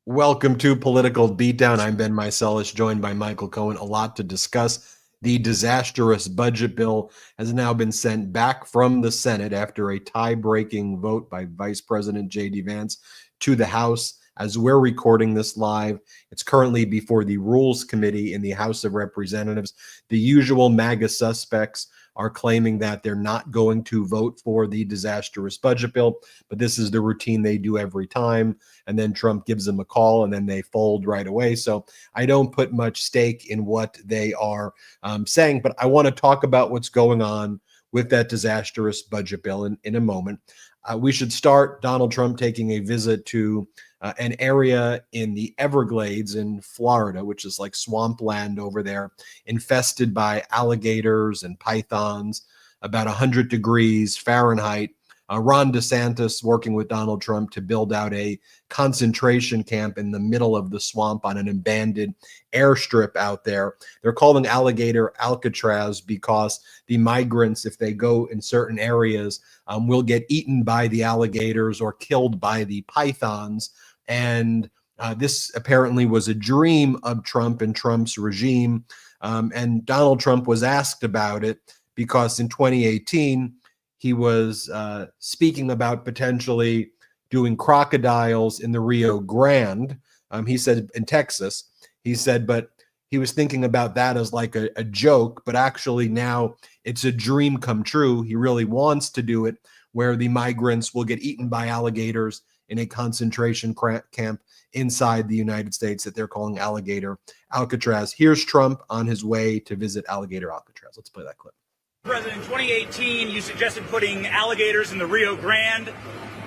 Welcome to Political Beatdown. I'm Ben Meiselas, joined by Michael Cohen. A lot to discuss. The disastrous budget bill has now been sent back from the Senate after a tie-breaking vote by Vice President J.D. Vance to the House. As we're recording this live, it's currently before the Rules Committee in the House of Representatives. The usual MAGA suspects are claiming that they're not going to vote for the disastrous budget bill, but this is the routine they do every time. And then Trump gives them a call and then they fold right away. So I don't put much stake in what they are saying, but I want to talk about what's going on with that disastrous budget bill in a moment. We should start Donald Trump taking a visit to an area in the Everglades in Florida, which is like swampland over there, infested by alligators and pythons, about 100 degrees Fahrenheit. Ron DeSantis working with Donald Trump to build out a concentration camp in the middle of the swamp on an abandoned airstrip out there. They're calling Alligator Alcatraz because the migrants, if they go in certain areas, will get eaten by the alligators or killed by the pythons. And this apparently was a dream of Trump and Trump's regime. And Donald Trump was asked about it because in 2018, he was speaking about potentially doing crocodiles in the Rio Grande. He said in Texas, he said, but he was thinking about that as like a joke, but actually now it's a dream come true. He really wants to do it where the migrants will get eaten by alligators in a concentration camp inside the United States that they're calling Alligator Alcatraz. Here's Trump on his way to visit Alligator Alcatraz. Let's play that clip. President, in 2018, you suggested putting alligators in the Rio Grande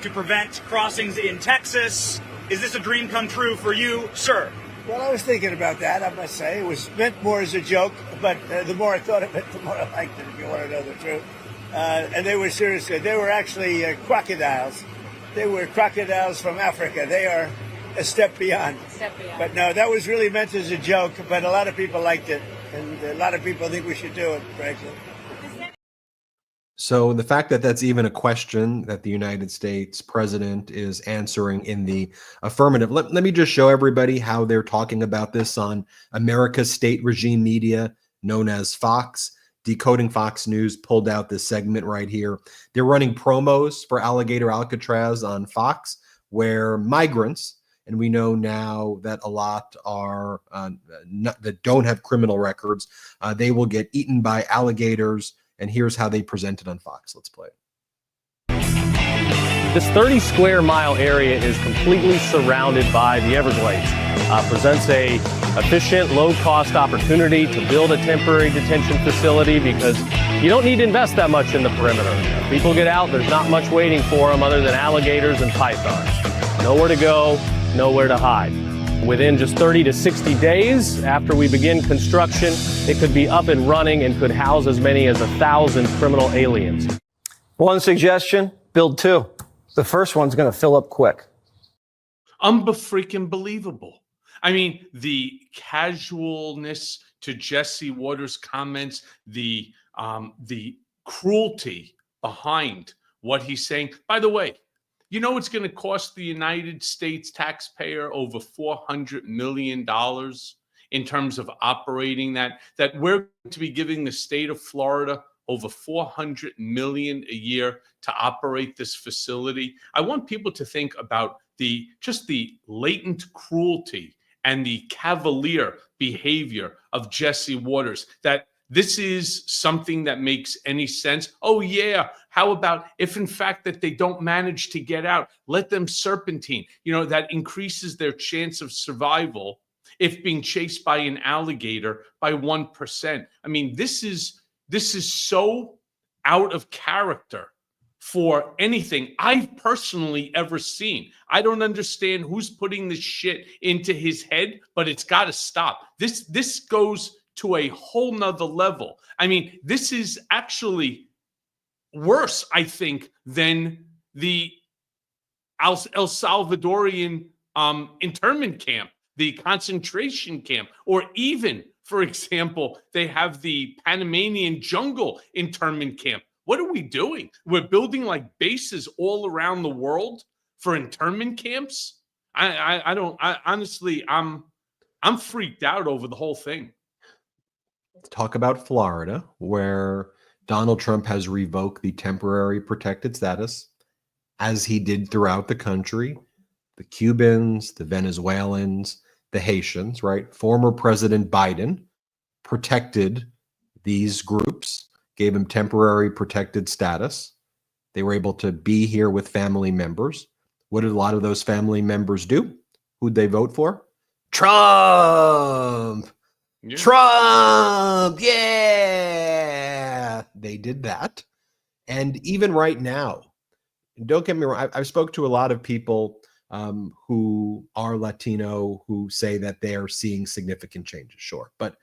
to prevent crossings in Texas. Is this a dream come true for you, sir? Well, I was thinking about that, I must say. It was meant more as a joke, but the more I thought of it, the more I liked it, if you want to know the truth. And they were serious. They were actually crocodiles. They were crocodiles from Africa. They are a step beyond. But no, that was really meant as a joke, but a lot of people liked it. And a lot of people think we should do it, frankly. So the fact that that's even a question that the United States president is answering in the affirmative, let me just show everybody how they're talking about this on America's state regime media known as Fox. Decoding Fox News pulled out this segment right here. They're running promos for Alligator Alcatraz on Fox where migrants, and we know now that a lot are that don't have criminal records, they will get eaten by alligators. And here's how they present it on Fox. Let's play it. This 30 square mile area is completely surrounded by the Everglades. Presents a efficient, low-cost opportunity to build a temporary detention facility because you don't need to invest that much in the perimeter. If people get out, there's not much waiting for them other than alligators and pythons. Nowhere to go, nowhere to hide. Within just 30 to 60 days after we begin construction, it could be up and running and could house as many as 1,000 criminal aliens. One suggestion, build two. The first one's going to fill up quick. Unbefreaking believable. I mean, the casualness to Jesse Waters' comments, the cruelty behind what he's saying. By the way, you know it's going to cost the United States taxpayer over $400 million in terms of operating that we're going to be giving the state of Florida over $400 million a year to operate this facility. I want people to think about the latent cruelty and the cavalier behavior of Jesse Waters, that this is something that makes any sense. Oh, yeah. How about if, in fact, that they don't manage to get out, let them serpentine? You know, that increases their chance of survival if being chased by an alligator by 1%. I mean, this is so out of character for anything I've personally ever seen. I don't understand who's putting this shit into his head, but it's got to stop. This goes to a whole nother level. I mean, this is actually worse, I think, than the El Salvadorian internment camp, the concentration camp, or even, for example, they have the Panamanian jungle internment camp. What are we doing? We're building like bases all around the world for internment camps. I honestly, I'm freaked out over the whole thing. Talk about Florida, where Donald Trump has revoked the temporary protected status, as he did throughout the country. The Cubans, the Venezuelans, the Haitians, right? Former President Biden protected these groups, gave them temporary protected status. They were able to be here with family members. What did a lot of those family members do? Who'd they vote for? Trump! Yeah. Trump! Yeah! They did that. And even right now, don't get me wrong, I've spoke to a lot of people who are Latino who say that they are seeing significant changes, sure. But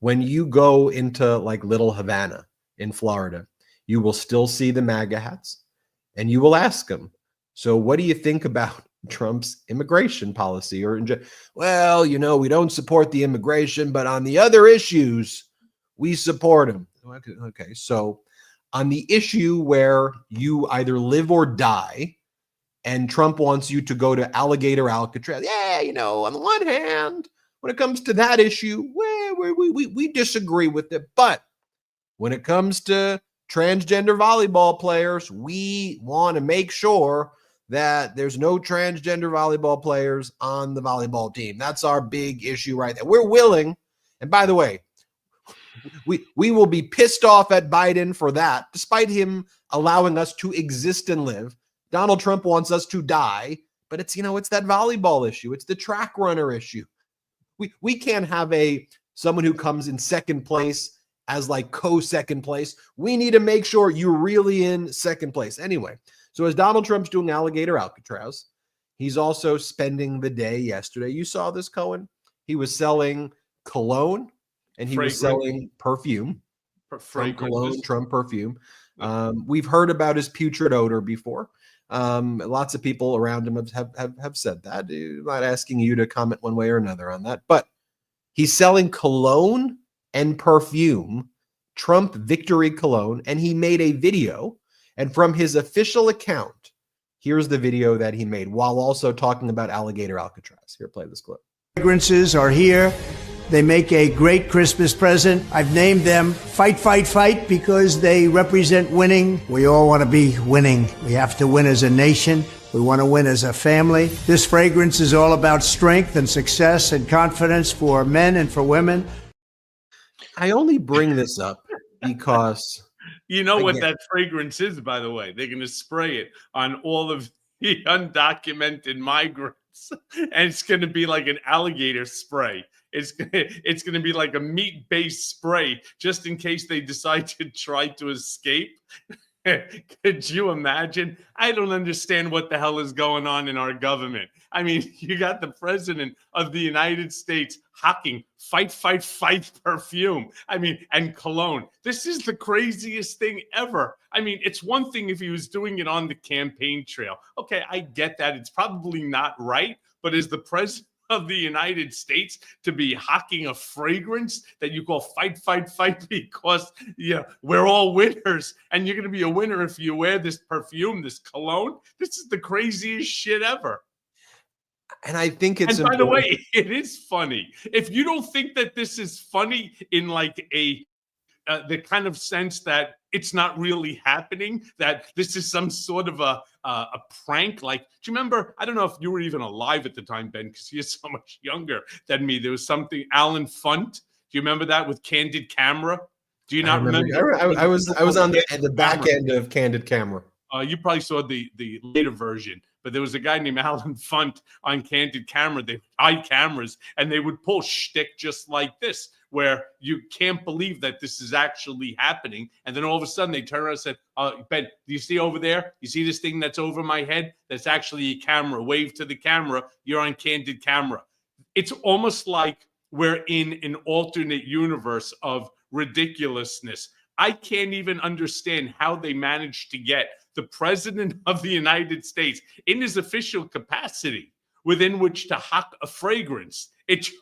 when you go into like Little Havana in Florida, you will still see the MAGA hats, and you will ask them, so what do you think about Trump's immigration policy? Or, well, you know, we don't support the immigration, but on the other issues, we support him. Okay, so on the issue where you either live or die, and Trump wants you to go to Alligator Alcatraz, yeah, you know, on the one hand, when it comes to that issue, we disagree with it. But when it comes to transgender volleyball players, we want to make sure that there's no transgender volleyball players on the volleyball team. That's our big issue right there. We're willing, and by the way, we will be pissed off at Biden for that, despite him allowing us to exist and live. Donald Trump wants us to die, but it's, you know, it's that volleyball issue. It's the track runner issue. We can't have someone who comes in second place as like co-second place. We need to make sure you're really in second place. Anyway, so as Donald Trump's doing Alligator Alcatraz, he's also spending the day yesterday. You saw this, Cohen? He was selling cologne and he was selling perfume. From cologne, Trump perfume. We've heard about his putrid odor before. Lots of people around him have said that. I'm not asking you to comment one way or another on that, but he's selling cologne and perfume, Trump Victory Cologne, and he made a video. And from his official account, here's the video that he made while also talking about Alligator Alcatraz. Here, play this clip. Fragrances are here. They make a great Christmas present. I've named them Fight, Fight, Fight because they represent winning. We all want to be winning. We have to win as a nation. We want to win as a family. This fragrance is all about strength and success and confidence for men and for women. I only bring this up because... You know what that fragrance is, by the way. They're going to spray it on all of the undocumented migrants, and it's going to be like an alligator spray. It's going to be like a meat-based spray, just in case they decide to try to escape. Could you imagine? I don't understand what the hell is going on in our government. I mean, you got the president of the United States hawking fight, fight, fight perfume. I mean, and cologne. This is the craziest thing ever. I mean, it's one thing if he was doing it on the campaign trail. Okay, I get that. It's probably not right. But as the president of the United States to be hawking a fragrance that you call fight, fight, fight because we're all winners and you're going to be a winner if you wear this perfume, this cologne. This is the craziest shit ever. And I think it's by the way, it is funny. If you don't think that this is funny in like the kind of sense that it's not really happening, that this is some sort of a prank. Like, do you remember? I don't know if you were even alive at the time, Ben, because you're so much younger than me. There was something, Alan Funt. Do you remember that with Candid Camera? Do you not remember? I was on the back end of Candid Camera. You probably saw the later version, but there was a guy named Alan Funt on Candid Camera. They hide cameras, and they would pull shtick just like this, where you can't believe that this is actually happening. And then all of a sudden they turn around and said, Ben, do you see over there? You see this thing that's over my head? That's actually a camera. Wave to the camera. You're on Candid Camera. It's almost like we're in an alternate universe of ridiculousness. I can't even understand how they managed to get the president of the United States in his official capacity within which to hawk a fragrance. It's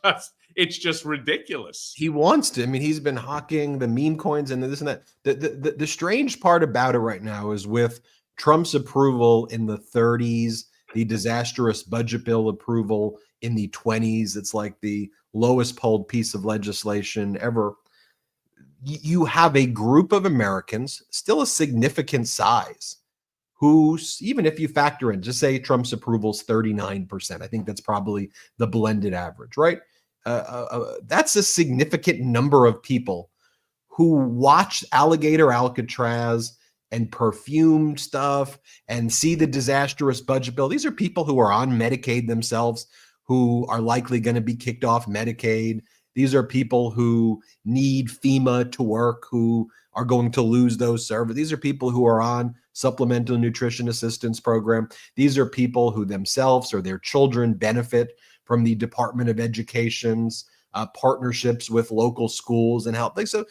just ridiculous. He wants to. I mean, he's been hawking the meme coins and this and that. The strange part about it right now is with Trump's approval in the 30s the disastrous budget bill approval in the 20s. It's like the lowest polled piece of legislation ever. You have a group of Americans, still a significant size, who, even if you factor in, just say Trump's approval is 39%, I think that's probably the blended average, right? That's a significant number of people who watch Alligator Alcatraz and perfume stuff and see the disastrous budget bill. These are people who are on Medicaid themselves, who are likely going to be kicked off Medicaid. These are people who need FEMA to work, who are going to lose those services. These are people who are on supplemental nutrition assistance program. These are people who themselves or their children benefit from the Department of Education's partnerships with local schools and help. So,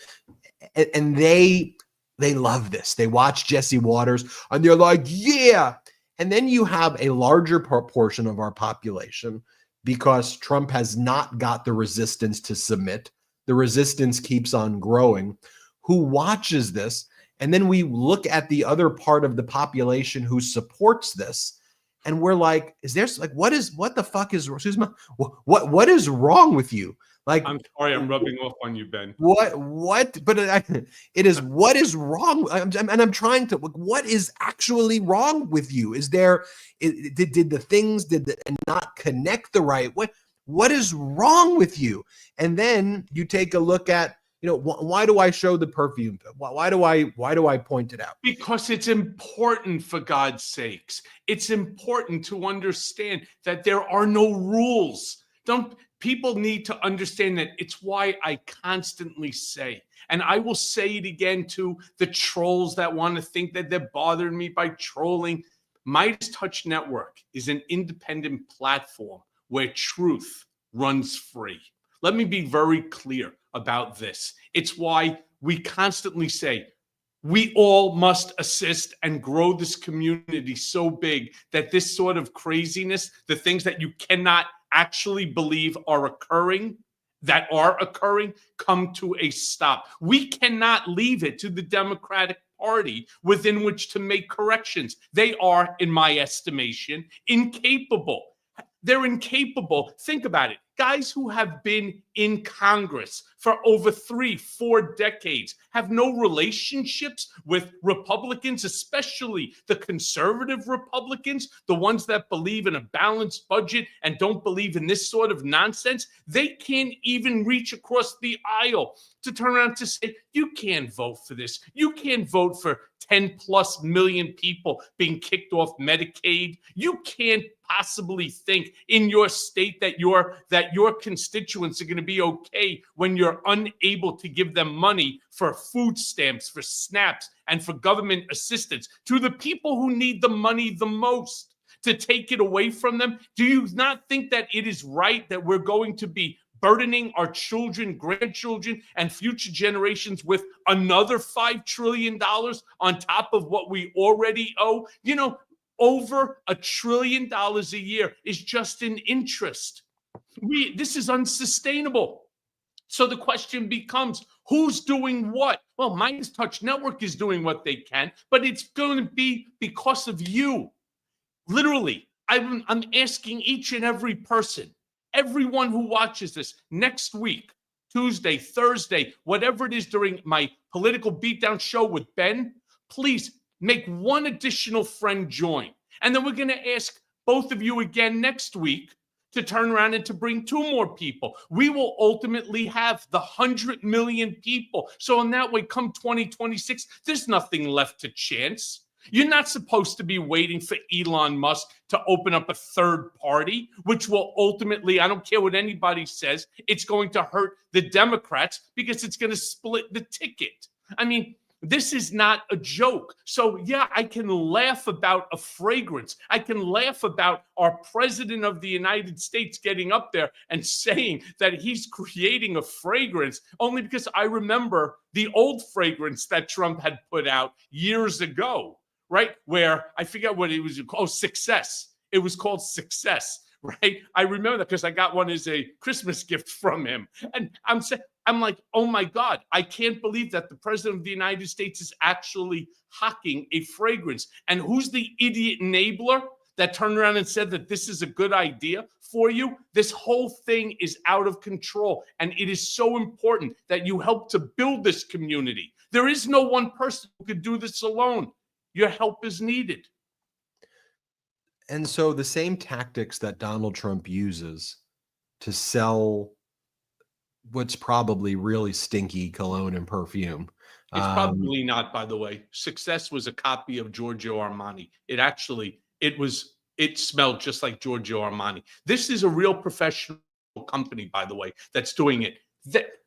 and they love this. They watch Jesse Waters and they're like, yeah. And then you have a larger portion of our population, because Trump has not got the resistance to submit. The resistance keeps on growing, who watches this. And then we look at the other part of the population who supports this. And we're like, what the fuck is, excuse me, what is wrong with you? Like, I'm sorry, I'm rubbing off on you, Ben. What? But it is, what is wrong? I'm trying to, what is actually wrong with you? Is there, did the things, not connect the right? What is wrong with you? And then you take a look at, why do I show the perfume? Why do I point it out? Because it's important, for God's sakes. It's important to understand that there are no rules. People need to understand that. It's why I constantly say, and I will say it again to the trolls that want to think that they're bothering me by trolling. Midas Touch Network is an independent platform where truth runs free. Let me be very clear about this. It's why we constantly say we all must assist and grow this community so big that this sort of craziness, the things that you cannot actually believe are occurring, come to a stop. We cannot leave it to the Democratic Party within which to make corrections. They are, in my estimation, incapable. They're incapable. Think about it. Guys who have been in Congress for over 3-4 decades have no relationships with Republicans, especially the conservative Republicans, the ones that believe in a balanced budget and don't believe in this sort of nonsense. They can't even reach across the aisle to turn around to say, you can't vote for this. You can't vote for 10+ million people being kicked off Medicaid. You can't possibly think in your state that your constituents are going to be okay when you're unable to give them money for food stamps, for SNAPs, and for government assistance to the people who need the money the most, to take it away from them. Do you not think that it is right that we're going to be burdening our children, grandchildren, and future generations with another $5 trillion on top of what we already owe? Over $1 trillion a year is just in interest. This is unsustainable. So the question becomes, who's doing what? Well, Midas Touch Network is doing what they can, but it's going to be because of you. Literally, I'm asking each and every person, everyone who watches this next week, Tuesday, Thursday, whatever it is during my Political Beatdown show with Ben, please make one additional friend join. And then we're going to ask both of you again next week to turn around and to bring 2 more people. We will ultimately have the 100 million people. So in that way, come 2026, there's nothing left to chance. You're not supposed to be waiting for Elon Musk to open up a third party, which will ultimately, I don't care what anybody says, it's going to hurt the Democrats because it's going to split the ticket. I mean, this is not a joke. So yeah, I can laugh about a fragrance. I can laugh about our president of the United States getting up there and saying that he's creating a fragrance, only because I remember the old fragrance that Trump had put out years ago, right? Where I forget what it was called. Success. It was called Success, right? I remember that because I got one as a Christmas gift from him. And I'm like, oh my God, I can't believe that the president of the United States is actually hawking a fragrance. And who's the idiot enabler? that turned around and said that this is a good idea for you. This whole thing is out of control. And it is so important that you help to build this community. There is no one person who could do this alone. Your help is needed. And so the same tactics that Donald Trump uses to sell what's probably really stinky cologne and perfume. It's probably not, by the way. Success was a copy of Giorgio Armani. It smelled just like Giorgio Armani. This is a real professional company, by the way, that's doing it.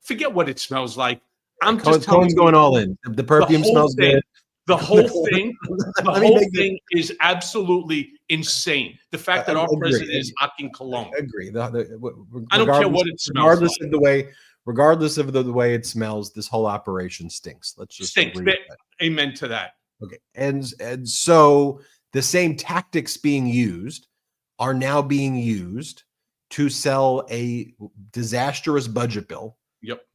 Forget what it smells like. I'm just telling Cohen's you, going all in. The perfume smells good. The whole thing is absolutely insane. The fact that our president is hocking cologne. I agree. I don't care what it smells regardless like. of the way, regardless of the way it smells, this whole operation stinks. Let's just Stinks. agree with that. Amen to that. Okay. And so the same tactics being used are now being used to sell a disastrous budget bill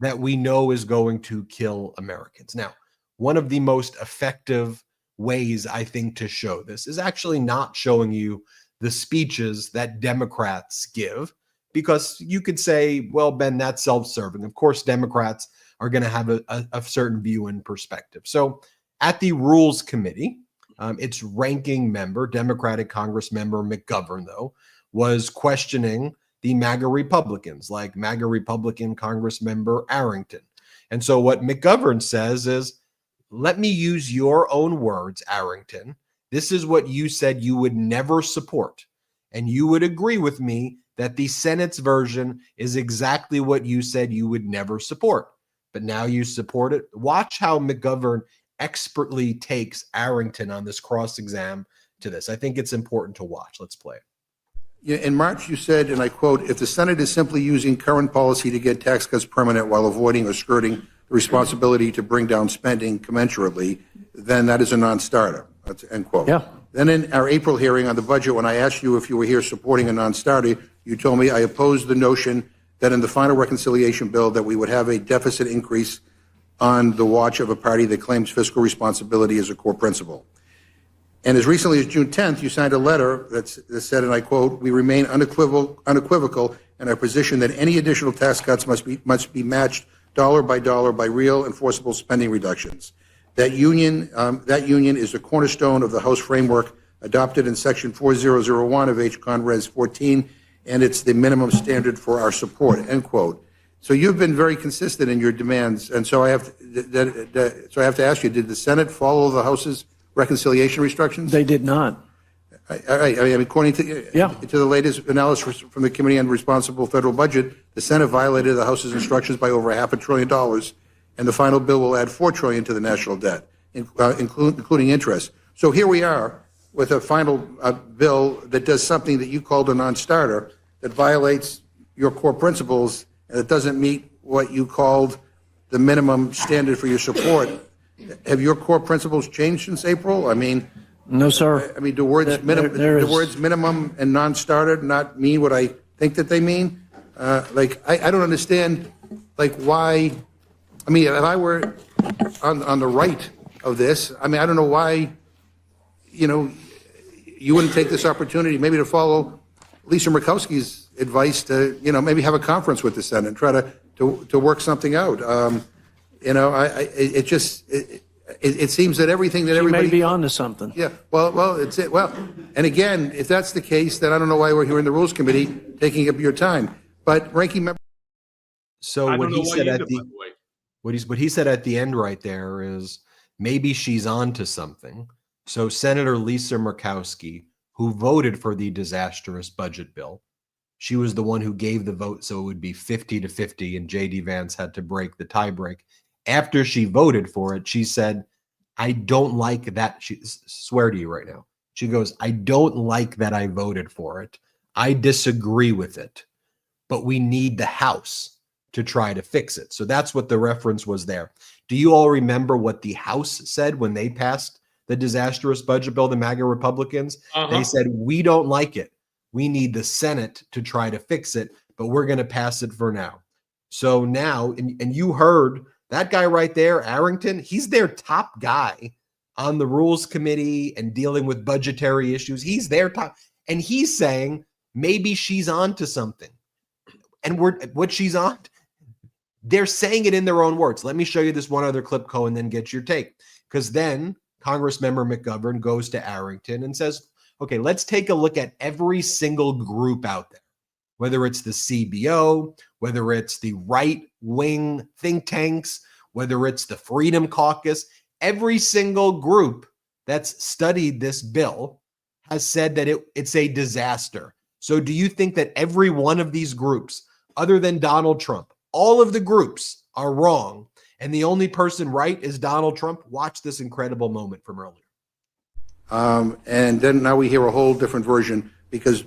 that we know is going to kill Americans. Now, one of the most effective ways, I think, to show this is actually not showing you the speeches that Democrats give, because you could say, well, Ben, that's self-serving. Of course, Democrats are going to have a certain view and perspective. So at the Rules Committee, its ranking member, Democratic Congress member McGovern, though, was questioning the MAGA Republicans, like MAGA Republican Congress member Arrington. And so what McGovern says is, let me use your own words, Arrington. This is what you said you would never support. And you would agree with me that the Senate's version is exactly what you said you would never support. But now you support it. Watch how McGovern expertly takes Arrington on this cross-exam to this. I think it's important to watch. Let's play it. Yeah, in March, you said, and I quote, if the Senate is simply using current policy to get tax cuts permanent while avoiding or skirting the responsibility to bring down spending commensurately, then that is a non-starter. That's end quote. Yeah. Then in our April hearing on the budget, when I asked you if you were here supporting a non-starter, you told me I opposed the notion that in the final reconciliation bill that we would have a deficit increase on the watch of a party that claims fiscal responsibility as a core principle. And as recently as June 10th, you signed a letter that said, and I quote, we remain unequivocal in our position that any additional tax cuts must be matched dollar by real enforceable spending reductions. That union is the cornerstone of the House framework adopted in Section 4001 of H. Con. Res. 14, and it's the minimum standard for our support, end quote. So you've been very consistent in your demands, and so I have to ask you, did the Senate follow the House's reconciliation restrictions? They did not. I mean, according to the latest analysis from the Committee on Responsible Federal Budget, the Senate violated the House's instructions by over $500 billion, and the final bill will add $4 trillion to the national debt, including interest. So here we are with a final bill that does something that you called a non-starter, that violates your core principles, and it doesn't meet what you called the minimum standard for your support. Have your core principles changed since April? I mean, no, sir. I mean, do words minimum and non-starter not mean what I think that they mean? I don't understand, why. I mean, if I were on the right of this, I mean, I don't know why, you wouldn't take this opportunity maybe to follow Lisa Murkowski's advice to, maybe have a conference with the Senate and try to work something out. It seems that everything that everybody may be onto something. Yeah, well, it's it. Well, and again, if that's the case, then I don't know why we're here in the Rules Committee taking up your time. But ranking member. So what he said at what he said at the end right there is maybe she's on to something. So Senator Lisa Murkowski, who voted for the disastrous budget bill, she was the one who gave the vote, so it would be 50-50, and J.D. Vance had to break the tie break. After she voted for it, she said, I don't like that. She swear to you right now. She goes, I don't like that I voted for it. I disagree with it, but we need the House to try to fix it. So that's what the reference was there. Do you all remember what the House said when they passed the disastrous budget bill, the MAGA Republicans? They said, we don't like it. We need the Senate to try to fix it, but we're going to pass it for now. So now, and you heard that guy right there, Arrington, he's their top guy on the rules committee and dealing with budgetary issues. He's there, and he's saying maybe she's on to something. And what she's on, they're saying it in their own words. Let me show you this one other clip, Cohen, then get your take. Because then Congressmember McGovern goes to Arrington and says, okay, let's take a look at every single group out there, whether it's the CBO, whether it's the right-wing think tanks, whether it's the Freedom Caucus. Every single group that's studied this bill has said that it's a disaster. So do you think that every one of these groups, other than Donald Trump, all of the groups are wrong, and the only person right is Donald Trump? Watch this incredible moment from earlier. And then now we hear a whole different version because,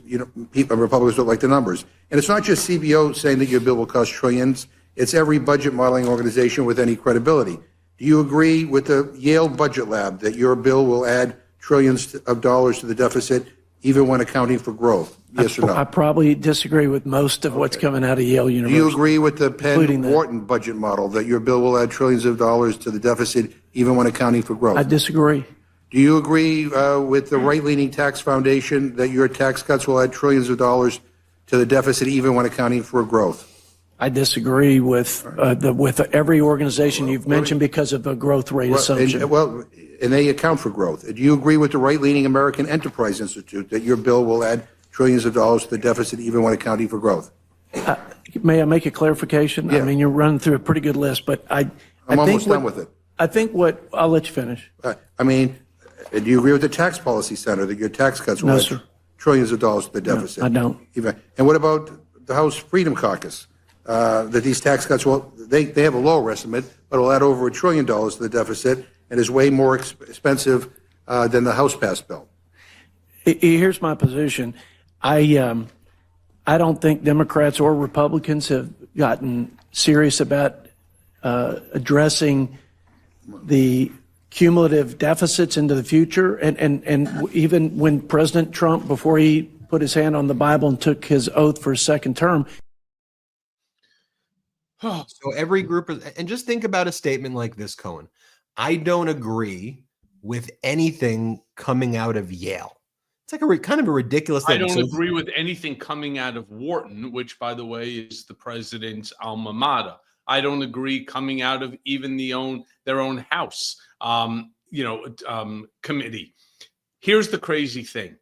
Republicans don't like the numbers. And it's not just CBO saying that your bill will cost trillions. It's every budget modeling organization with any credibility. Do you agree with the Yale Budget Lab that your bill will add trillions of dollars to the deficit, even when accounting for growth? Yes or no? I probably disagree with most of what's coming out of Yale Do University. you agree with the Penn-Wharton budget model that your bill will add trillions of dollars to the deficit, even when accounting for growth? I disagree. Do you agree with the right-leaning tax foundation that your tax cuts will add trillions of dollars to the deficit, even when accounting for growth? I disagree with every organization you've mentioned because of a growth rate assumption. And they account for growth. Do you agree with the right-leaning American Enterprise Institute that your bill will add trillions of dollars to the deficit, even when accounting for growth? May I make a clarification? Yeah. I mean, you're running through a pretty good list, but I'm almost done with it. I think I'll let you finish. Do you agree with the Tax Policy Center that your tax cuts will No, add sir. trillions of dollars to the deficit? I don't. And what about the House Freedom Caucus? That these tax cuts they have a lower estimate, but will add over $1 trillion to the deficit and is way more expensive than the House passed bill. Here's my position. I don't think Democrats or Republicans have gotten serious about addressing the cumulative deficits into the future. And even when President Trump, before he put his hand on the Bible and took his oath for a second term. So every group and just think about a statement like this, Cohen. I don't agree with anything coming out of Yale. It's like kind of a ridiculous thing. I don't agree with anything coming out of Wharton, which, by the way, is the president's alma mater. I don't agree coming out of even their own House, committee. Here's the crazy thing.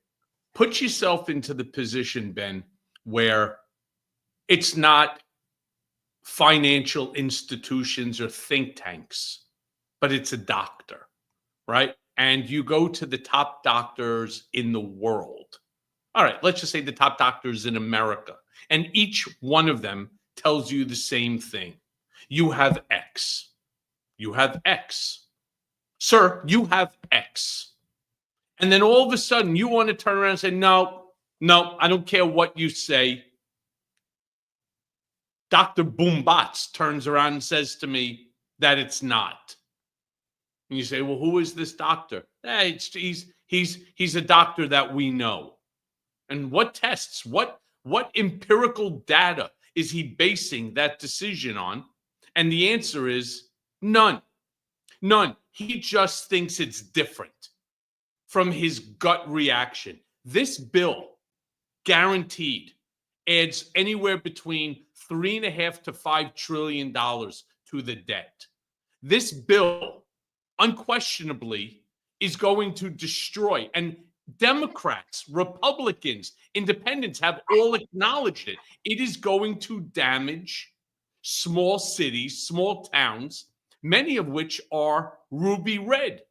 Put yourself into the position, Ben, where it's not financial institutions or think tanks, but it's a doctor, right? And you go to the top doctors in the world. All right, let's just say the top doctors in America. And each one of them tells you the same thing. You have X. You have X. Sir, you have X. And then all of a sudden you want to turn around and say, no, I don't care what you say. Dr. Boombots turns around and says to me that it's not. And you say, well, who is this doctor? He's a doctor that we know. And what tests, what empirical data is he basing that decision on? And the answer is none. None. He just thinks it's different from his gut reaction. This bill, guaranteed, adds anywhere between $3.5 to $5 trillion to the debt. This bill, unquestionably, is going to destroy, and Democrats, Republicans, independents have all acknowledged it. It is going to damage small cities, small towns, many of which are ruby red.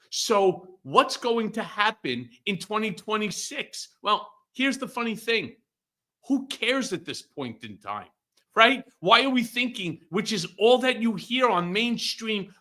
So what's going to happen in 2026? Well, here's the funny thing. Who cares at this point in time, right? Why are we thinking, which is all that you hear on mainstream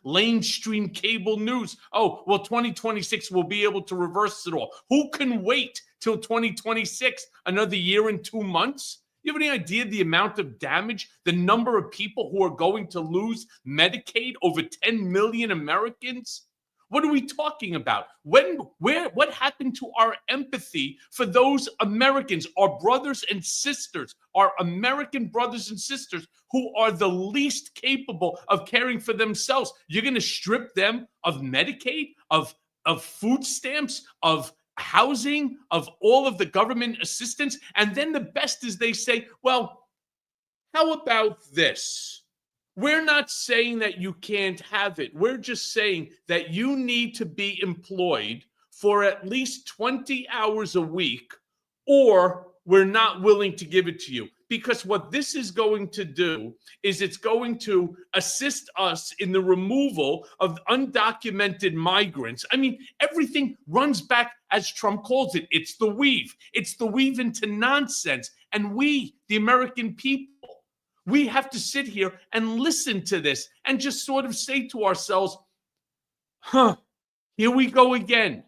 cable news? Oh, well, 2026 will be able to reverse it all. Who can wait till 2026, another year and 2 months? You have any idea the amount of damage, the number of people who are going to lose Medicaid, over 10 million Americans? What are we talking about? What happened to our empathy for those Americans, our brothers and sisters, our American brothers and sisters who are the least capable of caring for themselves? You're going to strip them of Medicaid, of food stamps, of housing, of all of the government assistance. And then the best is they say, well, how about this? We're not saying that you can't have it. We're just saying that you need to be employed for at least 20 hours a week, or we're not willing to give it to you. Because what this is going to do is it's going to assist us in the removal of undocumented migrants. I mean, everything runs back, as Trump calls it, it's the weave. It's the weave into nonsense. And we, the American people, we have to sit here and listen to this and just sort of say to ourselves, here we go again.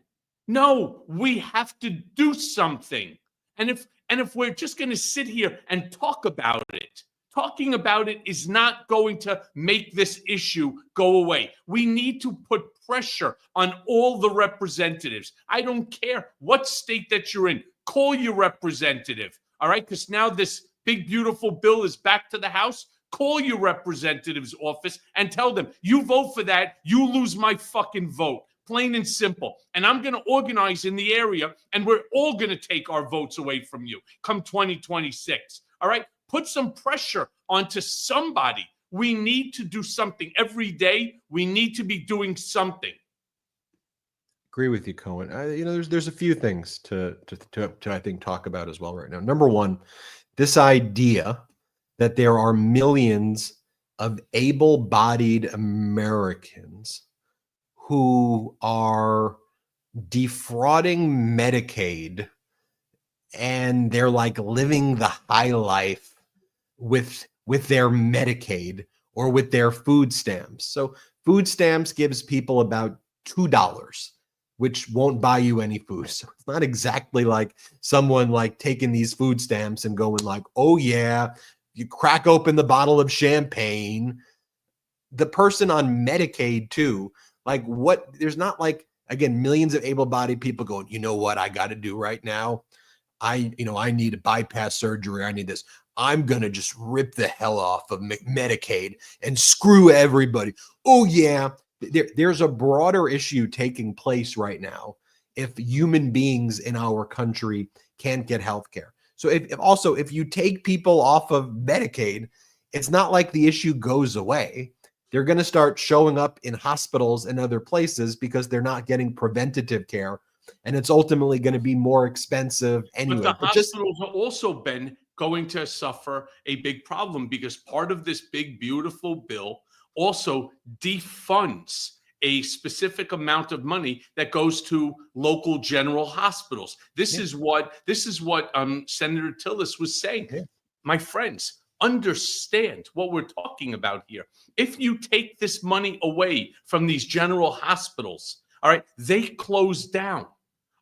No, we have to do something. And if we're just going to sit here and talk about it, talking about it is not going to make this issue go away. We need to put pressure on all the representatives. I don't care what state that you're in. Call your representative, all right? Because now this big, beautiful bill is back to the House. Call your representative's office and tell them, you vote for that, you lose my fucking vote. Plain and simple. And I'm going to organize in the area, and we're all going to take our votes away from you come 2026. All right? Put some pressure onto somebody. We need to do something every day. We need to be doing something. Agree with you, Cohen. There's a few things to I think talk about as well right now. Number one, this idea that there are millions of able-bodied Americans who are defrauding Medicaid and they're like living the high life with their Medicaid or with their food stamps. So food stamps gives people about $2, which won't buy you any food. So it's not exactly like someone like taking these food stamps and going like, oh yeah, you crack open the bottle of champagne. The person on Medicaid too, like what, there's not like, again, millions of able-bodied people going, you know what I got to do right now? I need a bypass surgery. I need this. I'm going to just rip the hell off of Medicaid and screw everybody. Oh yeah. There's a broader issue taking place right now if human beings in our country can't get health care. So if you take people off of Medicaid, it's not like the issue goes away. They're going to start showing up in hospitals and other places because they're not getting preventative care. And it's ultimately going to be more expensive anyway. But the hospitals have also been going to suffer a big problem because part of this big, beautiful bill also defunds a specific amount of money that goes to local general hospitals. This is what Senator Tillis was saying. Yeah. My friends, understand what we're talking about here. If you take this money away from these general hospitals, all right, they close down.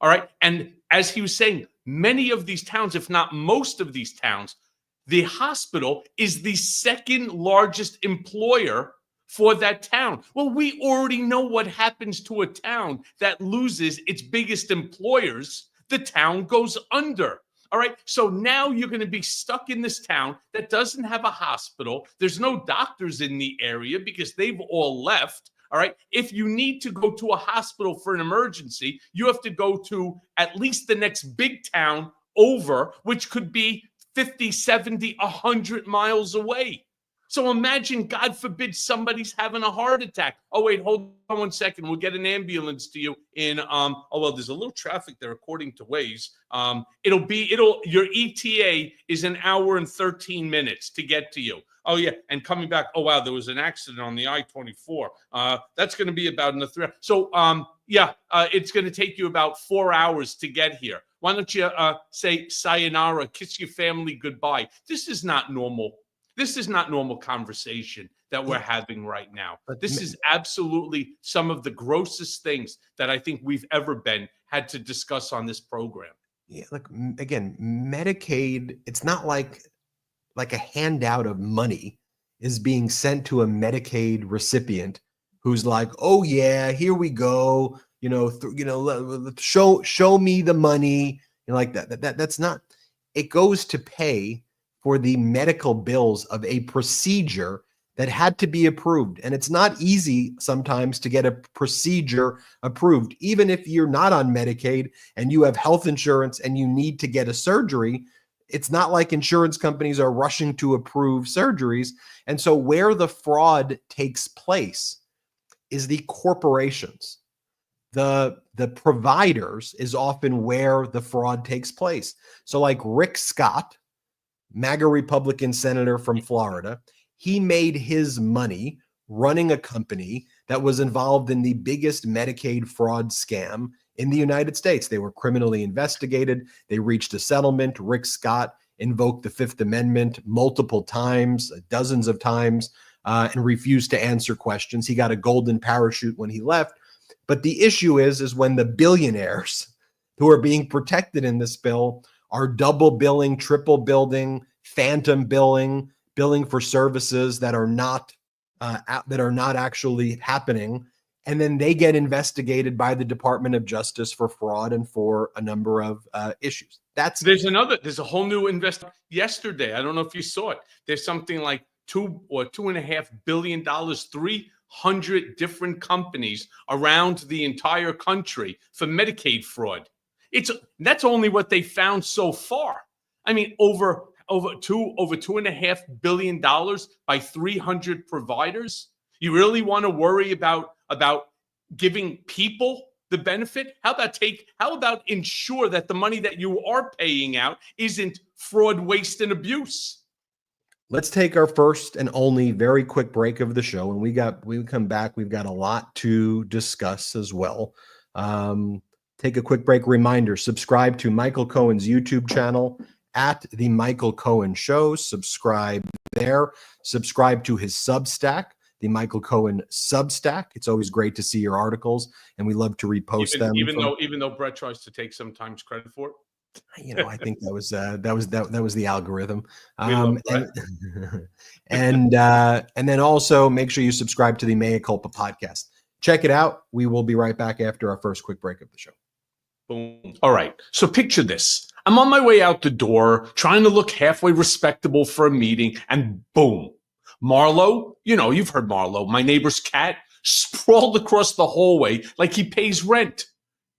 All right. And as he was saying, many of these towns, if not most of these towns, the hospital is the second largest employer for that town. Well, we already know what happens to a town that loses its biggest employers. The town goes under. All right. So now you're going to be stuck in this town that doesn't have a hospital. There's no doctors in the area because they've all left. All right. If you need to go to a hospital for an emergency, you have to go to at least the next big town over, which could be 50, 70, 100 miles away. So imagine, God forbid, somebody's having a heart attack. Oh, wait, hold on 1 second. We'll get an ambulance to you in, there's a little traffic there according to Waze. Your ETA is an hour and 13 minutes to get to you. Oh, yeah. And coming back, oh, wow, there was an accident on the I-24. That's going to be about another 3 hours. So, it's going to take you about 4 hours to get here. Why don't you say sayonara, kiss your family goodbye? This is not normal. This is not normal conversation that we're having right now. This is absolutely some of the grossest things that I think we've ever had to discuss on this program. Yeah, look, again, Medicaid, it's not like a handout of money is being sent to a Medicaid recipient who's like, oh yeah, here we go. Show me the money. Like that's not, it goes to pay for the medical bills of a procedure that had to be approved. And it's not easy sometimes to get a procedure approved, even if you're not on Medicaid and you have health insurance and you need to get a surgery. It's not like insurance companies are rushing to approve surgeries. And so where the fraud takes place is the corporations. The providers is often where the fraud takes place. So like Rick Scott, MAGA Republican senator from Florida, he made his money running a company that was involved in the biggest Medicaid fraud scam in the United States. They were criminally investigated. They reached a settlement. Rick Scott invoked the Fifth Amendment multiple times, dozens of times, and refused to answer questions. He got a golden parachute when he left. But the issue is when the billionaires who are being protected in this bill are double billing, triple billing, phantom billing for services that are not actually happening, and then they get investigated by the Department of Justice for fraud and for a number of issues. There's a whole new investigation yesterday. I don't know if you saw it. There's something like $2.5 billion, 300 different companies around the entire country for Medicaid fraud. That's only what they found so far. I mean, over $2.5 billion by 300 providers. You really want to worry about giving people the benefit? How about ensure that the money that you are paying out isn't fraud, waste, and abuse? Let's take our first and only very quick break of the show. And we come back. We've got a lot to discuss as well. Take a quick break. Reminder, subscribe to Michael Cohen's YouTube channel at The Michael Cohen Show. Subscribe there. Subscribe to his Substack, The Michael Cohen Substack. It's always great to see your articles, and we love to repost them. Even though Brett tries to take sometimes credit for it. I think that was the algorithm. And then also make sure you subscribe to the Mea Culpa podcast. Check it out. We will be right back after our first quick break of the show. Boom. All right. So picture this. I'm on my way out the door, trying to look halfway respectable for a meeting, and boom. Marlo, you've heard Marlo, my neighbor's cat, sprawled across the hallway like he pays rent.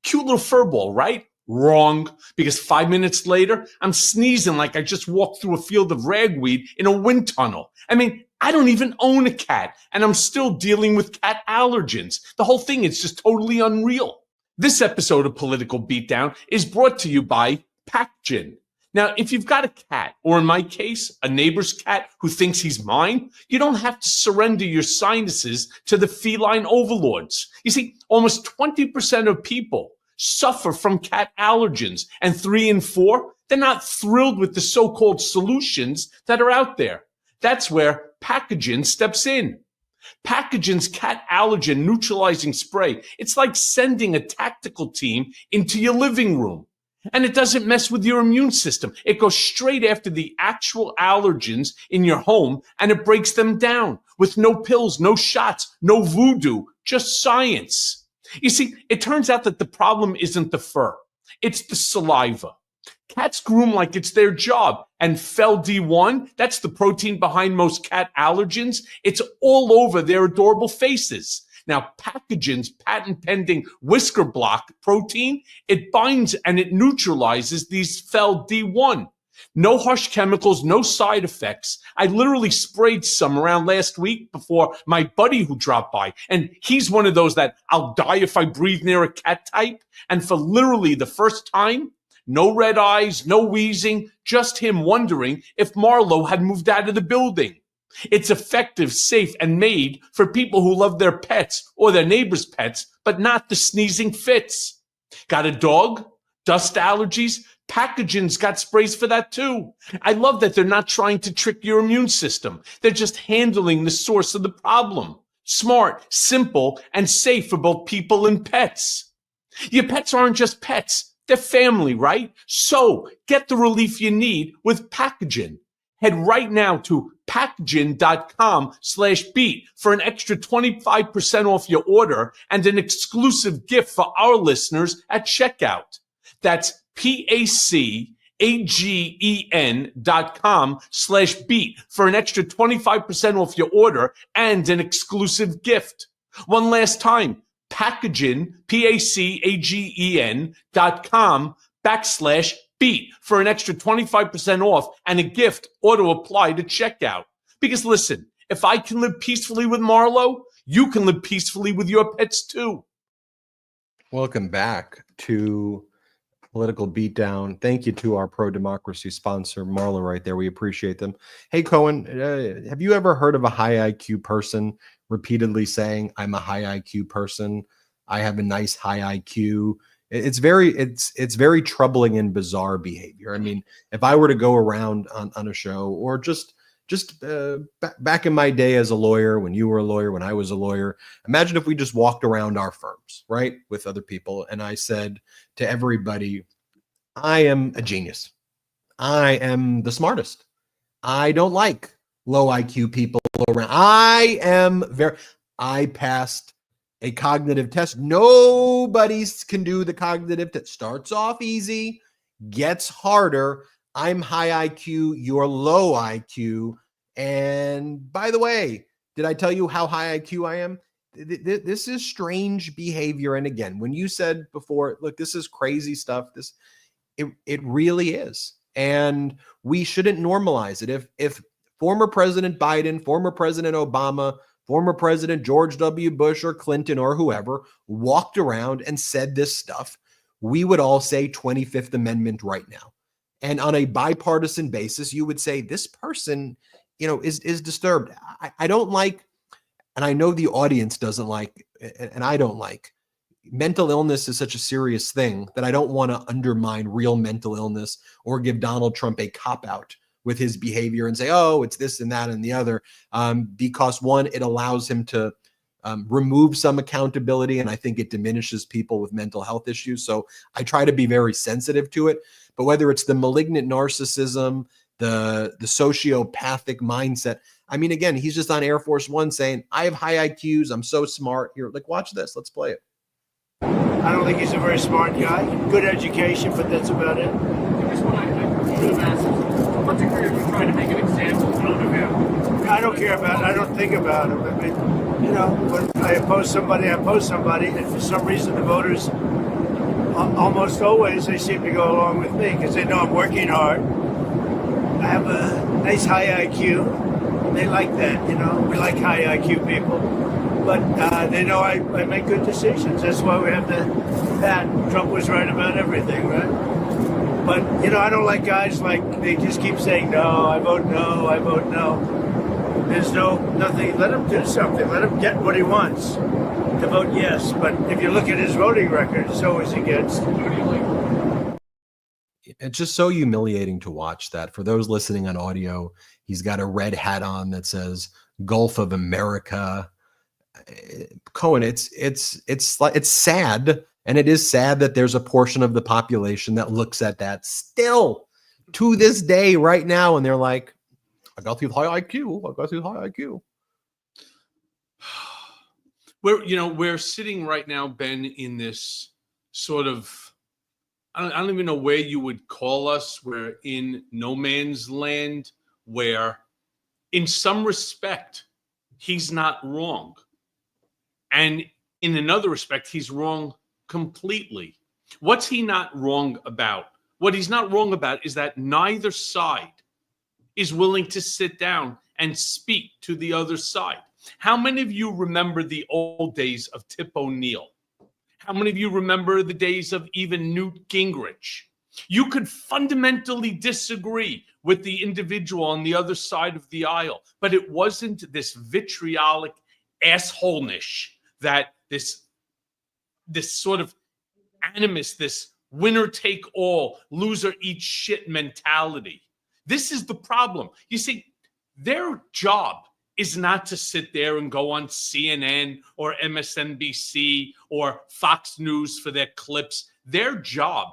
Cute little furball, right? Wrong. Because 5 minutes later, I'm sneezing like I just walked through a field of ragweed in a wind tunnel. I mean, I don't even own a cat, and I'm still dealing with cat allergens. The whole thing is just totally unreal. This episode of Political Beatdown is brought to you by Pac-Gin. Now, if you've got a cat, or in my case, a neighbor's cat who thinks he's mine, you don't have to surrender your sinuses to the feline overlords. You see, almost 20% of people suffer from cat allergens, and 3 in 4, they're not thrilled with the so-called solutions that are out there. That's where Pac-Gin steps in. Pac-Gin's cat allergen neutralizing spray. It's like sending a tactical team into your living room. And it doesn't mess with your immune system. It goes straight after the actual allergens in your home, and it breaks them down with no pills, no shots, no voodoo, just science. You see, it turns out that the problem isn't the fur. It's the saliva. Cats groom like it's their job. And Fel D1, that's the protein behind most cat allergens. It's all over their adorable faces. Now, Pac-Gin's patent-pending whisker block protein, it binds and it neutralizes these Fel D1. No harsh chemicals, no side effects. I literally sprayed some around last week before my buddy who dropped by. And he's one of those that I'll die if I breathe near a cat type. And for literally the first time, no red eyes, no wheezing, just him wondering if Marlo had moved out of the building. It's effective, safe, and made for people who love their pets or their neighbors' pets, but not the sneezing fits. Got a dog? Dust allergies? Pac-Gin's got sprays for that too. I love that they're not trying to trick your immune system. They're just handling the source of the problem. Smart, simple, and safe for both people and pets. Your pets aren't just pets. They're family, right? So get the relief you need with Pac-Gin. Head right now to packaging.com/beat for an extra 25% off your order and an exclusive gift for our listeners at checkout. That's packaging.com/beat for an extra 25% off your order and an exclusive gift. One last time, packaging, packaging.com/beat for an extra 25% off and a gift auto apply to checkout. Because listen, if I can live peacefully with Marlo, you can live peacefully with your pets too. Welcome back to Political Beatdown. Thank you to our pro-democracy sponsor, Marlo, right there. We appreciate them. Hey, Cohen, have you ever heard of a high IQ person repeatedly saying, I'm a high IQ person, I have a nice high IQ? It's very troubling and bizarre behavior. I mean, if I were to go around on a show, or just back in my day as a lawyer, when you were a lawyer, when I was a lawyer, imagine if we just walked around our firms, right, with other people, and I said to everybody, I am a genius. I am the smartest. I don't like low IQ people around. I passed a cognitive test. Nobody can do the cognitive test. Starts off easy, gets harder. I'm high IQ, you're low IQ. And by the way, did I tell you how high IQ I am? This is strange behavior. And again, when you said before, look, this is crazy stuff. It really is. And we shouldn't normalize it. If former President Biden, former President Obama, former President George W. Bush or Clinton or whoever walked around and said this stuff, we would all say 25th Amendment right now. And on a bipartisan basis, you would say this person, is disturbed. I don't like, and I know the audience doesn't like, and I don't like, mental illness is such a serious thing that I don't want to undermine real mental illness or give Donald Trump a cop-out with his behavior and say, oh, it's this and that and the other, because one, it allows him to remove some accountability, and I think it diminishes people with mental health issues. So I try to be very sensitive to it. But whether it's the malignant narcissism, the sociopathic mindset, I mean, again, he's just on Air Force One saying, I have high IQs, I'm so smart. Here, like, watch this. Let's play it. I don't think he's a very smart guy. Good education, but that's about it. Here's what I should have asked. What degree are you trying to make an example out of him? I don't care about it. I don't think about him. I mean, when I oppose somebody, and for some reason the voters, almost always, they seem to go along with me because they know I'm working hard. I have a nice high IQ. They like that, We like high IQ people. But they know I make good decisions. That's why we have Trump was right about everything, right? But, I don't like guys they just keep saying, no, I vote no, I vote no. There's nothing. Let him do something. Let him get what he wants to vote yes. But if you look at his voting record, it's always against. It's just so humiliating to watch that. For those listening on audio, he's got a red hat on that says Gulf of America. Cohen, it's sad, and it is sad that there's a portion of the population that looks at that still to this day right now, and they're like, I got these high IQ. I got these high IQ. We're sitting right now, Ben, in this sort of, I don't even know where you would call us. We're in no man's land where, in some respect, he's not wrong. And in another respect, he's wrong completely. What's he not wrong about? What he's not wrong about is that neither side is willing to sit down and speak to the other side. How many of you remember the old days of Tip O'Neill? How many of you remember the days of even Newt Gingrich? You could fundamentally disagree with the individual on the other side of the aisle, but it wasn't this vitriolic assholeness that this sort of animus, this winner take all, loser eat shit mentality. This is the problem. You see, their job is not to sit there and go on CNN or MSNBC or Fox News for their clips. Their job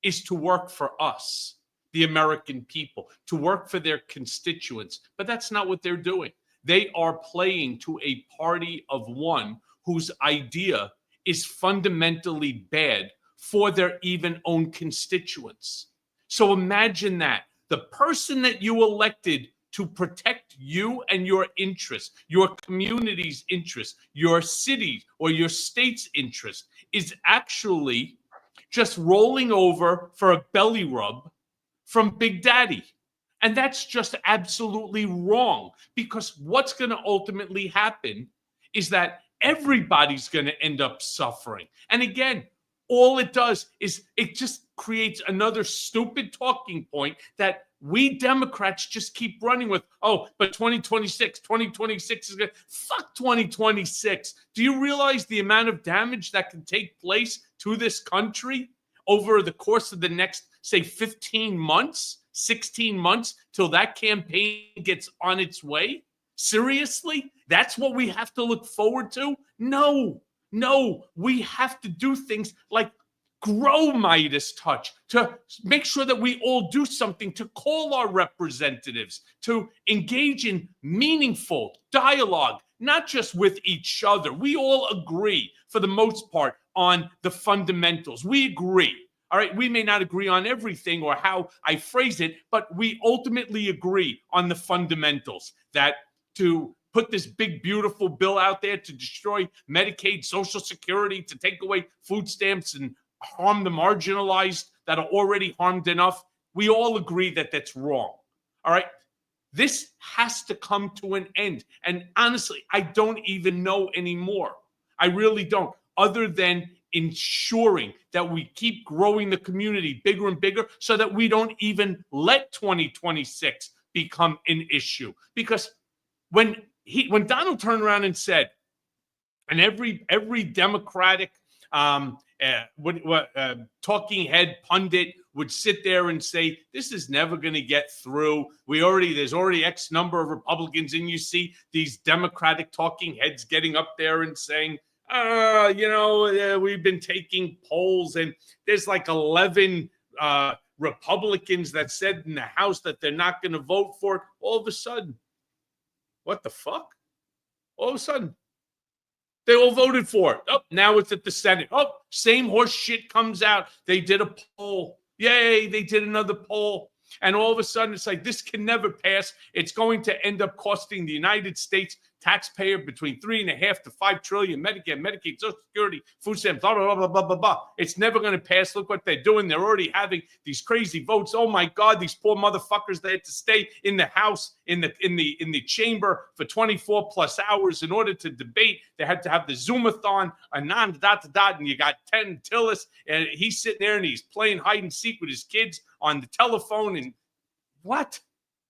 is to work for us. the American people, to work for their constituents. But that's not what they're doing. They are playing to a party of one whose idea is fundamentally bad for their even own constituents. So imagine that. The person that you elected to protect you and your interests, your community's interests, your city or your state's interest, is actually just rolling over for a belly rub from Big Daddy. And that's just absolutely wrong, because what's going to ultimately happen is that everybody's going to end up suffering. And again, all it does is it just creates another stupid talking point that we Democrats just keep running with. Oh, but 2026 is going to fuck 2026. Do you realize the amount of damage that can take place to this country over the course of the next, say, 15 months, 16 months till that campaign gets on its way? Seriously? That's what we have to look forward to? No, we have to do things like grow Midas touch, to make sure that we all do something, to call our representatives, to engage in meaningful dialogue, not just with each other. We all agree, for the most part, on the fundamentals. We agree. All right, we may not agree on everything or how I phrase it, but we ultimately agree on the fundamentals, that to put this big, beautiful bill out there to destroy Medicaid, Social Security, to take away food stamps and harm the marginalized that are already harmed enough. We all agree that that's wrong. All right. This has to come to an end. And honestly, I don't even know anymore. I really don't, other than ensuring that we keep growing the community bigger and bigger so that we don't even let 2026 become an issue. Because when Donald turned around and said, and every Democratic talking head pundit would sit there and say, this is never going to get through. There's already X number of Republicans, and you see these Democratic talking heads getting up there and saying, we've been taking polls, and there's like 11 Republicans that said in the House that they're not going to vote for it. All of a sudden, what the fuck? All of a sudden, they all voted for it. Oh, now it's at the Senate. Oh, same horse shit comes out. They did a poll. Yay, they did another poll. And all of a sudden, it's like, this can never pass. It's going to end up costing the United States taxpayer between $3.5 to $5 trillion. Medicare, Medicaid, Social Security, food stamps, blah, blah, blah, blah, blah, blah. It's never going to pass. Look what they're doing. They're already having these crazy votes. Oh my God, these poor motherfuckers, they had to stay in the House, in the chamber for 24 plus hours in order to debate. They had to have the Zoomathon, and you got Ted Tillis, and he's sitting there and he's playing hide and seek with his kids on the telephone. And what?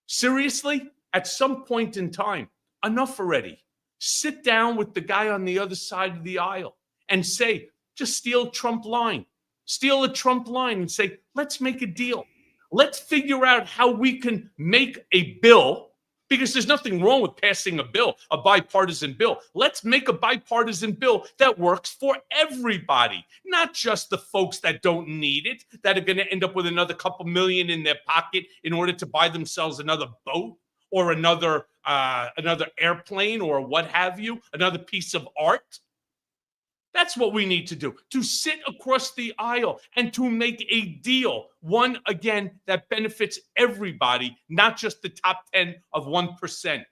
Seriously? At some point in time, enough already. Sit down with the guy on the other side of the aisle and say, just steal Trump line. Steal a Trump line and say, let's make a deal. Let's figure out how we can make a bill, because there's nothing wrong with passing a bill, a bipartisan bill. Let's make a bipartisan bill that works for everybody, not just the folks that don't need it, that are going to end up with another couple million in their pocket in order to buy themselves another boat or another airplane or what have you, another piece of art. That's what we need to do, to sit across the aisle and to make a deal, one, again, that benefits everybody, not just the top 10 of 1%.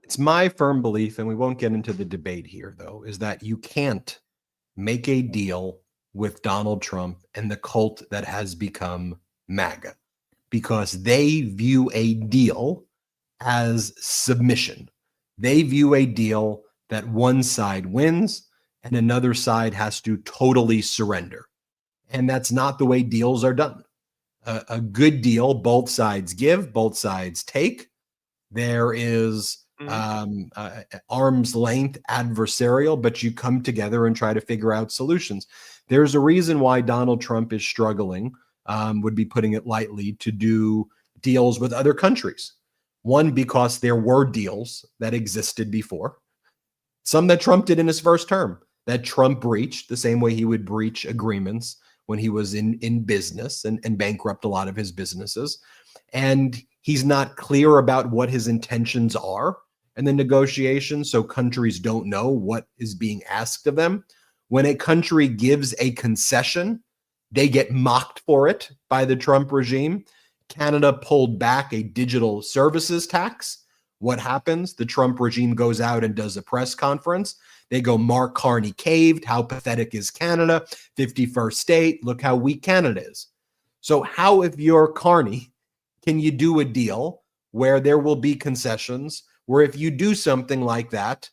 It's my firm belief, and we won't get into the debate here, though, is that you can't make a deal with Donald Trump and the cult that has become MAGA, because they view a deal as submission. They view a deal that one side wins and another side has to totally surrender. And that's not the way deals are done. A good deal, both sides give, both sides take. There is arm's length adversarial, but you come together and try to figure out solutions. There's a reason why Donald Trump is struggling, would be putting it lightly, to do deals with other countries. One, because there were deals that existed before, some that Trump did in his first term, that Trump breached the same way he would breach agreements when he was in business and bankrupt a lot of his businesses. And he's not clear about what his intentions are in the negotiations, so countries don't know what is being asked of them. When a country gives a concession, they get mocked for it by the Trump regime. Canada pulled back a digital services tax. What happens? The Trump regime goes out and does a press conference. They go, Mark Carney caved. How pathetic is Canada? 51st state. Look how weak Canada is. So how, if you're Carney, can you do a deal where there will be concessions, where if you do something like that,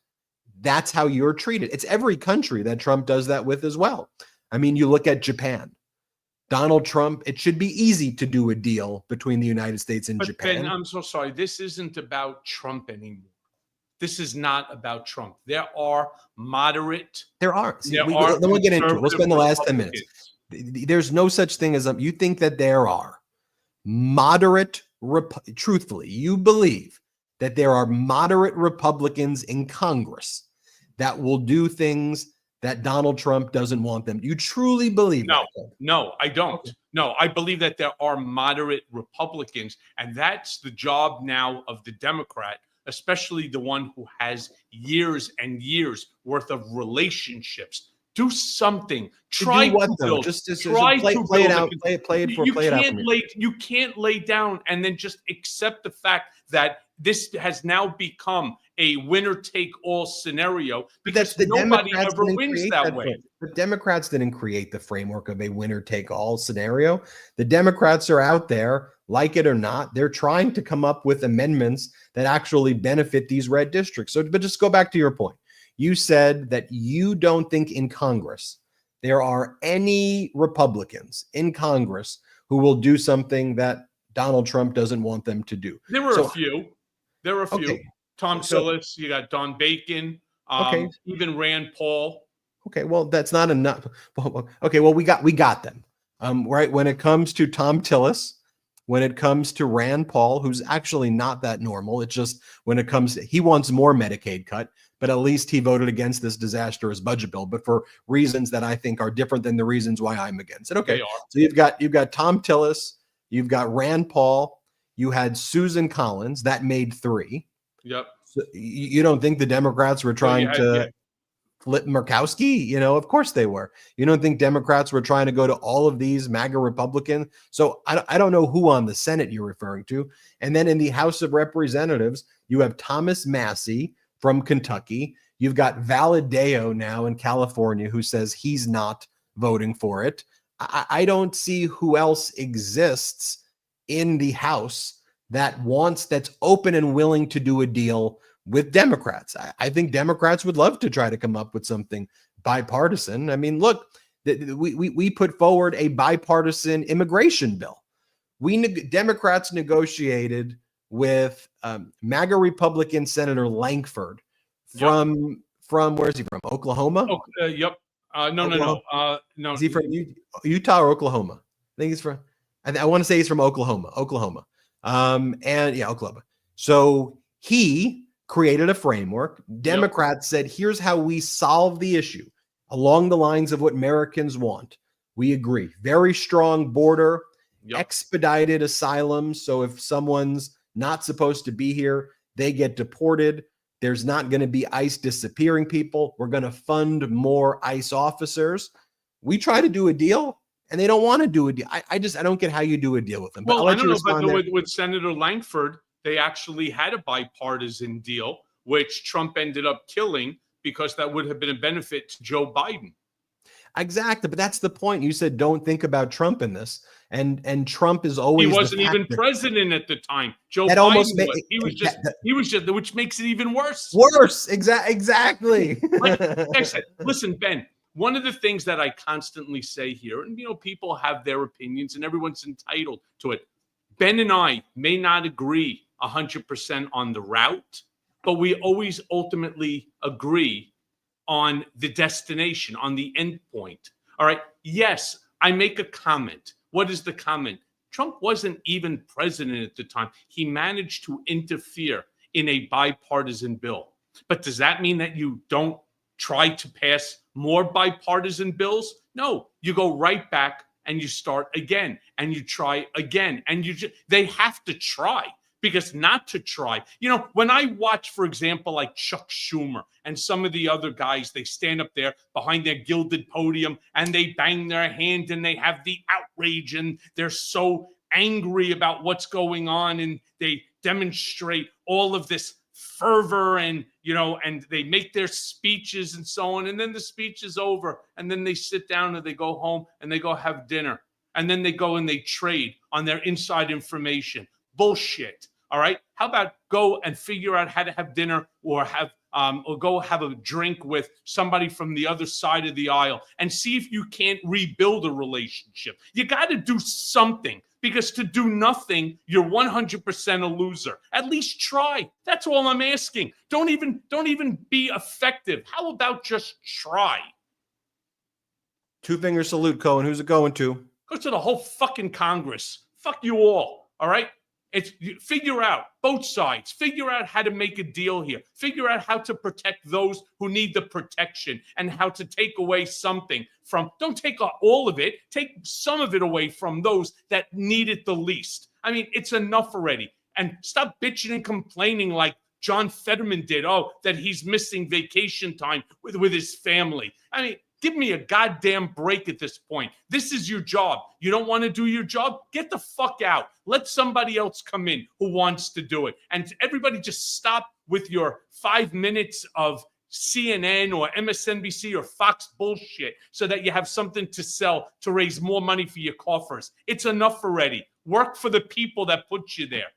that's how you're treated? It's every country that Trump does that with as well. I mean, you look at Japan. Donald Trump, it should be easy to do a deal between the United States and Japan. Ben, I'm so sorry. This isn't about Trump anymore. This is not about Trump. There are moderate. Then we'll get into it. We'll spend the last 10 minutes. There's no such thing as you think that there are moderate. Truthfully, you believe that there are moderate Republicans in Congress that will do things that Donald Trump doesn't want them. You truly believe that? No, I don't. Okay. No, I believe that there are moderate Republicans, and that's the job now of the Democrat, especially the one who has years and years worth of relationships. Do something. Try to build. Try to play it out. Play it out. You can't lay down and then just accept the fact that this has now become a winner-take-all scenario, because nobody ever wins that way. The Democrats didn't create the framework of a winner-take-all scenario. The Democrats are out there, like it or not, they're trying to come up with amendments that actually benefit these red districts. So, but just go back to your point. You said that you don't think in Congress there are any Republicans in Congress who will do something that Donald Trump doesn't want them to do. There were a few. There were a few. Okay. Tom Tillis, you got Don Bacon, even Rand Paul. Okay, well, that's not enough. Okay, well, we got them. Right, when it comes to Tom Tillis, when it comes to Rand Paul, who's actually not that normal. It's just when it comes to, he wants more Medicaid cut, but at least he voted against this disastrous budget bill, but for reasons that I think are different than the reasons why I'm against it. Okay, so you've got Tom Tillis, you've got Rand Paul, you had Susan Collins, that made 3. Yep. So you don't think the Democrats were trying to flip Murkowski? You know, of course they were. You don't think Democrats were trying to go to all of these MAGA Republicans? So I don't know who on the Senate you're referring to. And then in the House of Representatives, you have Thomas Massey from Kentucky. You've got Valadao now in California, who says he's not voting for it. I don't see who else exists in the House that's open and willing to do a deal with Democrats. I think Democrats would love to try to come up with something bipartisan. I mean, look, we put forward a bipartisan immigration bill. Democrats negotiated with MAGA Republican Senator Langford from where is he from? Oklahoma? Yep. No. Is he from Utah or Oklahoma? I think he's from. I want to say he's from Oklahoma. Oklahoma. Oklahoma. So he created a framework. Democrats said, here's how we solve the issue along the lines of what Americans want. We agree. Very strong border, expedited asylum. So if someone's not supposed to be here, they get deported. There's not going to be ICE disappearing people. We're going to fund more ICE officers. We try to do a deal, and they don't want to do a deal. I don't get how you do a deal with them. Well, I don't know, but with Senator Langford, they actually had a bipartisan deal, which Trump ended up killing because that would have been a benefit to Joe Biden. Exactly, but that's the point. You said don't think about Trump in this, and Trump is always. He wasn't even president at the time. Joe Biden was. He was just, which makes it even worse. Worse, exactly. Like I said, listen, Ben. One of the things that I constantly say here, and people have their opinions, and everyone's entitled to it. Ben and I may not agree 100% on the route, but we always ultimately agree on the destination, on the end point. All right. Yes, I make a comment. What is the comment? Trump wasn't even president at the time. He managed to interfere in a bipartisan bill. But does that mean that you don't try to pass more bipartisan bills? No, you go right back and you start again and you try again. And they have to try, because not to try, when I watch, for example, like Chuck Schumer and some of the other guys, they stand up there behind their gilded podium and they bang their hand and they have the outrage and they're so angry about what's going on and they demonstrate all of this fervor and and they make their speeches and so on, and then the speech is over and then they sit down and they go home and they go have dinner and then they go and they trade on their inside information. Bullshit. All right. How about go and figure out how to have dinner or go have a drink with somebody from the other side of the aisle and see if you can't rebuild a relationship. You got to do something, because to do nothing, you're 100% a loser. At least try. That's all I'm asking. Don't even be effective. How about just try? Two-finger salute, Cohen. Who's it going to? Go to the whole fucking Congress. Fuck you all. All right. Figure out both sides. Figure out how to make a deal here. Figure out how to protect those who need the protection and how to take away something from. Don't take all of it. Take some of it away from those that need it the least. I mean, it's enough already. And stop bitching and complaining like John Fetterman did. Oh, that he's missing vacation time with his family. I mean, give me a goddamn break at this point. This is your job. You don't want to do your job? Get the fuck out. Let somebody else come in who wants to do it. And everybody just stop with your 5 minutes of CNN or MSNBC or Fox bullshit so that you have something to sell to raise more money for your coffers. It's enough already. Work for the people that put you there.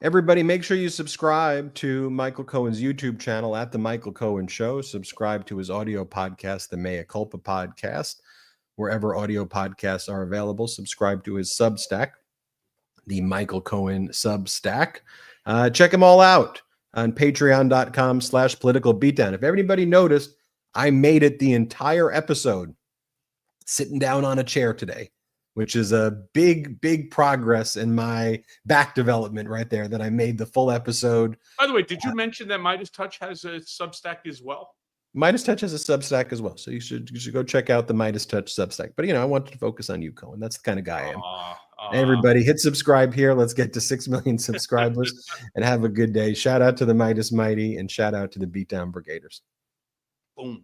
Everybody, make sure you subscribe to Michael Cohen's YouTube channel at The Michael Cohen Show. Subscribe to his audio podcast, The Mea Culpa Podcast, wherever audio podcasts are available. Subscribe to his Substack, the Michael Cohen Substack. Check them all out on patreon.com/political beatdown. If everybody noticed, I made it the entire episode sitting down on a chair today, which is a big progress in my back development right there, that I made the full episode. By the way, did you mention that Midas Touch has a Substack as well? Midas Touch has a Substack as well. So you should go check out the Midas Touch Substack. But, I wanted to focus on you, Cohen. That's the kind of guy I am. Everybody, hit subscribe here. Let's get to 6 million subscribers and have a good day. Shout out to the Midas Mighty and shout out to the Beatdown Brigaders. Boom.